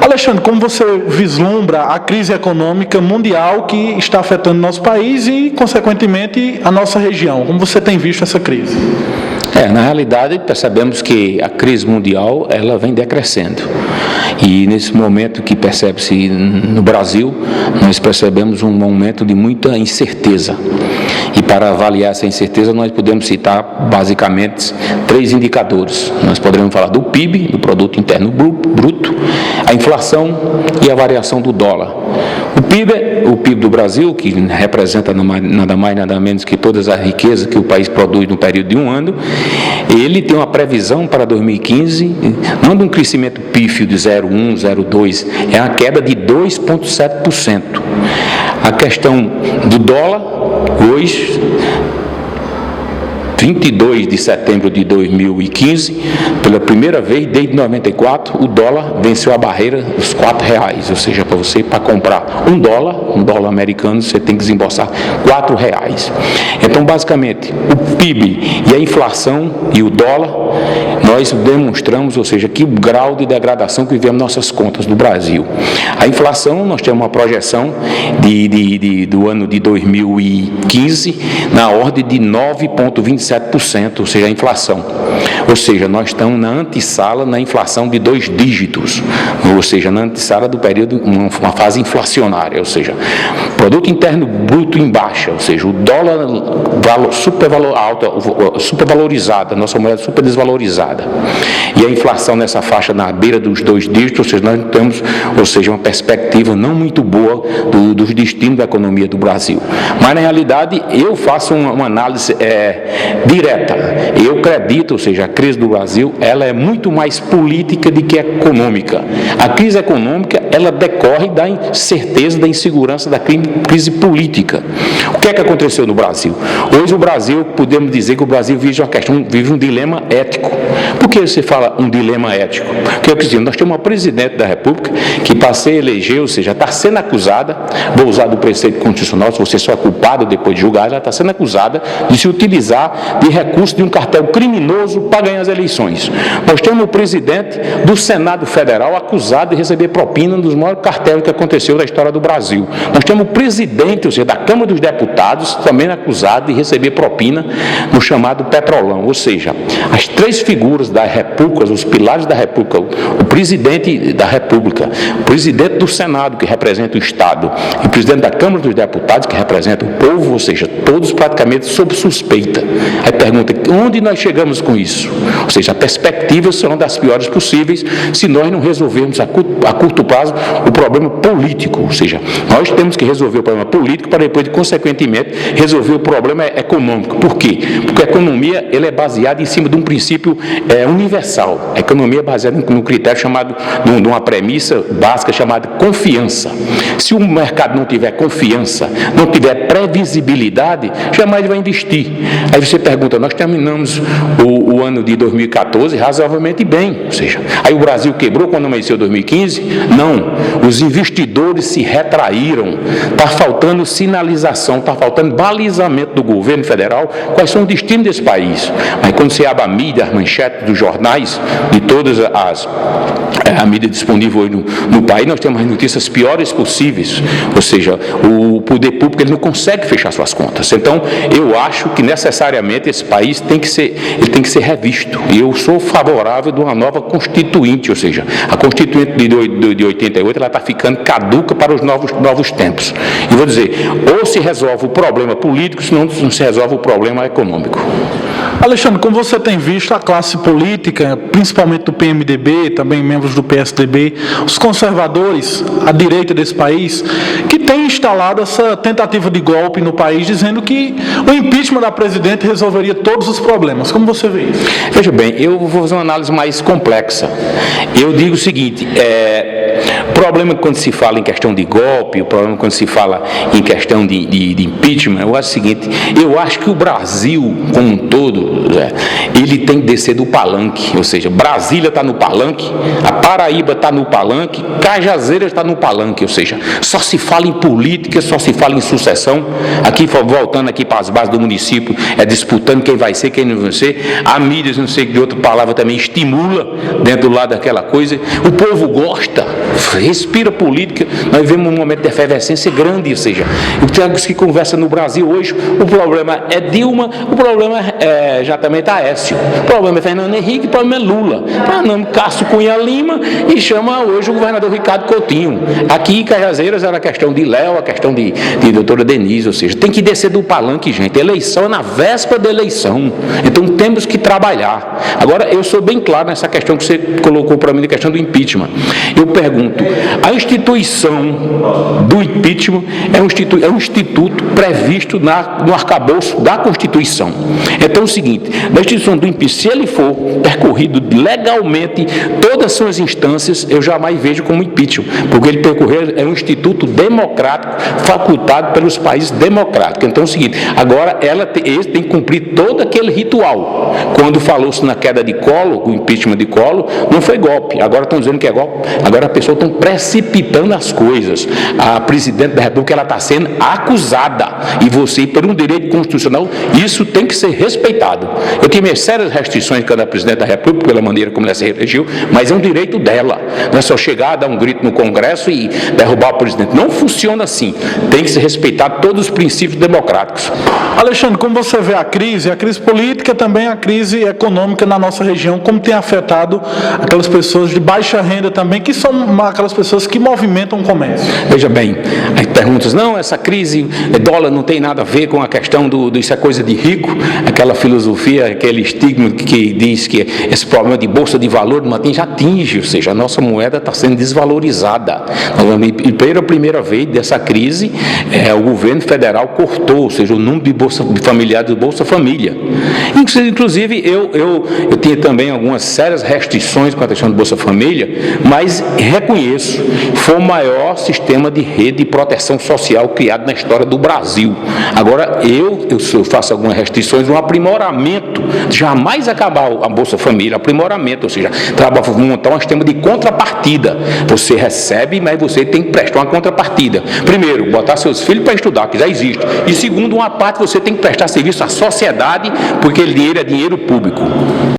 Alexandre, como você vislumbra a crise econômica mundial que está afetando nosso país e, consequentemente, a nossa região? Como você tem visto essa crise? Na realidade, percebemos que a crise mundial ela vem decrescendo. E nesse momento que percebe-se no Brasil, nós percebemos um momento de muita incerteza. E para avaliar essa incerteza, nós podemos citar basicamente 3 indicadores. Nós poderemos falar do PIB, do Produto Interno Bruto, a inflação e a variação do dólar. O PIB do Brasil, que representa nada mais nada menos que todas as riquezas que o país produz no período de um ano, ele tem uma previsão para 2015, não de um crescimento pífio de 0,1, 0,2, é uma queda de 2,7%. A questão do dólar, hoje, 22 de setembro de 2015, pela primeira vez desde 94, o dólar venceu a barreira dos R$4, ou seja, para comprar um dólar americano, você tem que desembolsar R$4. Então, basicamente, o PIB e a inflação e o dólar, nós demonstramos, ou seja, que o grau de degradação que vivemos nossas contas do Brasil. A inflação, nós temos uma projeção do ano de 2015 na ordem de 9,27%, ou seja, a inflação. Ou seja, nós estamos na antessala na inflação de 2 dígitos, ou seja, na antessala do período, uma fase inflacionária, ou seja, produto interno bruto em baixa, ou seja, o dólar supervalorizado, a nossa moeda super desvalorizada. E a inflação nessa faixa na beira dos 2 dígitos, ou seja, nós temos, uma perspectiva não muito boa dos destinos da economia do Brasil. Mas, na realidade, eu faço uma análise direta. Eu acredito, ou seja, a crise do Brasil, ela é muito mais política do que econômica. A crise econômica, ela decorre da incerteza, da insegurança, da crise política. O que é que aconteceu no Brasil? Hoje o Brasil, podemos dizer que o Brasil vive um dilema ético. Por que você fala um dilema ético? Porque nós temos uma presidente da República que para se eleger, ou seja, está sendo acusada, vou usar do preceito constitucional, se você só é culpado depois de julgar, ela está sendo acusada de se utilizar de recurso de um cartel criminoso para ganhar as eleições. Nós temos o presidente do Senado Federal acusado de receber propina um dos maiores cartéis que aconteceu na história do Brasil. Nós temos o presidente, ou seja, da Câmara dos Deputados, também acusado de receber propina no chamado Petrolão. Ou seja, as 3 figuras da República, os pilares da República, o presidente da República, o presidente do Senado, que representa o Estado, e o presidente da Câmara dos Deputados, que representa o povo, ou seja, todos praticamente sob suspeita. Aí pergunta, onde nós chegamos com isso? Ou seja, a perspectiva será uma das piores possíveis se nós não resolvermos a curto prazo o problema político. Ou seja, nós temos que resolver o problema político para depois, consequentemente, resolver o problema econômico. Por quê? Porque a economia ela é baseada em cima de um princípio universal. A economia é baseada num critério chamado, de uma premissa básica chamada confiança. Se o mercado não tiver confiança, não tiver previsibilidade, jamais vai investir. Aí você pergunta, nós terminamos o ano de 2014 razoavelmente bem, ou seja, aí o Brasil quebrou quando amanheceu 2015? Não, os investidores se retraíram, está faltando sinalização, está faltando balizamento do governo federal, quais são os destinos desse país. Mas quando você abre a mídia, as manchetes dos jornais, de todas a mídia disponível hoje no país, nós temos as notícias piores possíveis, ou seja, o poder público ele não consegue fechar suas contas. Então, eu acho que necessariamente esse país tem que ser revisto. E eu sou favorável de uma nova constituinte, ou seja, a constituinte de 88 ela está ficando caduca para os novos tempos. E vou dizer, ou se resolve o problema político, senão não se resolve o problema econômico. Alexandre, como você tem visto a classe política, principalmente do PMDB, também membros do PSDB, os conservadores, a direita desse país, que tem instalado essa tentativa de golpe no país, dizendo que o impeachment da presidente resolveria todos os problemas. Como você vê isso? Veja bem, eu vou fazer uma análise mais complexa. Eu digo o seguinte, o problema quando se fala em questão de golpe, o problema quando se fala em questão de impeachment, eu acho o seguinte, eu acho que o Brasil como um todo, ele tem que descer do palanque, ou seja, Brasília está no palanque, a Paraíba está no palanque, Cajazeiras está no palanque, ou seja, só se fala em política, só se fala em sucessão, aqui voltando aqui para as bases do município, disputando quem vai ser, quem não vai ser, a mídia, não sei de outra palavra também, estimula dentro do lado daquela coisa, o povo gosta, respira política, nós vivemos um momento de efervescência grande, ou seja, o que conversa no Brasil hoje, o problema é Dilma, o problema é exatamente Aécio, o problema é Fernando Henrique, o problema é Lula, Cássio Cunha Lima e chama hoje o governador Ricardo Coutinho. Aqui em Cajazeiras era a questão de Léo, a questão de doutora Denise, ou seja, tem que descer do palanque, gente, eleição é na véspera da eleição, então temos que trabalhar. Agora, eu sou bem claro nessa questão que você colocou para mim, a questão do impeachment. Eu pergunto, a instituição do impeachment é um instituto previsto no arcabouço da Constituição. Então é o seguinte, na instituição do impeachment, se ele for percorrido legalmente, todas são as instâncias, eu jamais vejo como impeachment, porque ele percorrer é um instituto democrático, facultado pelos países democráticos. Então é o seguinte, agora ele tem que cumprir todo aquele ritual. Quando falou-se na queda de Collor, o impeachment de Collor, não foi golpe, agora estão dizendo que é golpe, agora as pessoas estão precipitando as coisas. A presidente da República, ela está sendo acusada, e você, por um direito constitucional, isso tem que ser respeitado. Eu tenho minhas sérias restrições quando a presidente da República, pela maneira como ela se reelegeu, mas é um direito dela, não é só chegar, dar um grito no Congresso e derrubar o presidente. Não funciona assim, tem que ser respeitado todos os princípios democráticos. Alexandre, como você vê a crise política, também a crise econômica na nossa região, como tem afetado aquelas pessoas de baixa renda também, que são aquelas pessoas que movimentam o comércio? Veja bem, aí perguntas, não, essa crise, dólar não tem nada a ver com a questão isso é coisa de rico, aquela filosofia, aquele estigma que diz que esse problema de bolsa de valor não atinge, ou seja, a nossa moeda está sendo desvalorizada. E pela primeira vez dessa crise, o governo federal cortou, ou seja, o número de Bolsa Familiar do Bolsa Família. Inclusive, eu tinha também algumas sérias restrições com a questão do Bolsa Família, mas reconheço, foi o maior sistema de rede de proteção social criado na história do Brasil. Agora, eu faço algumas restrições, um aprimoramento, jamais acabar a Bolsa Família, aprimoramento, ou seja, montar um sistema de contrapartida. Você recebe, mas você tem que prestar uma contrapartida. Primeiro, botar seus filhos para estudar, que já existe. E segundo, uma parte você tem que prestar serviço à sociedade, porque dinheiro é dinheiro público.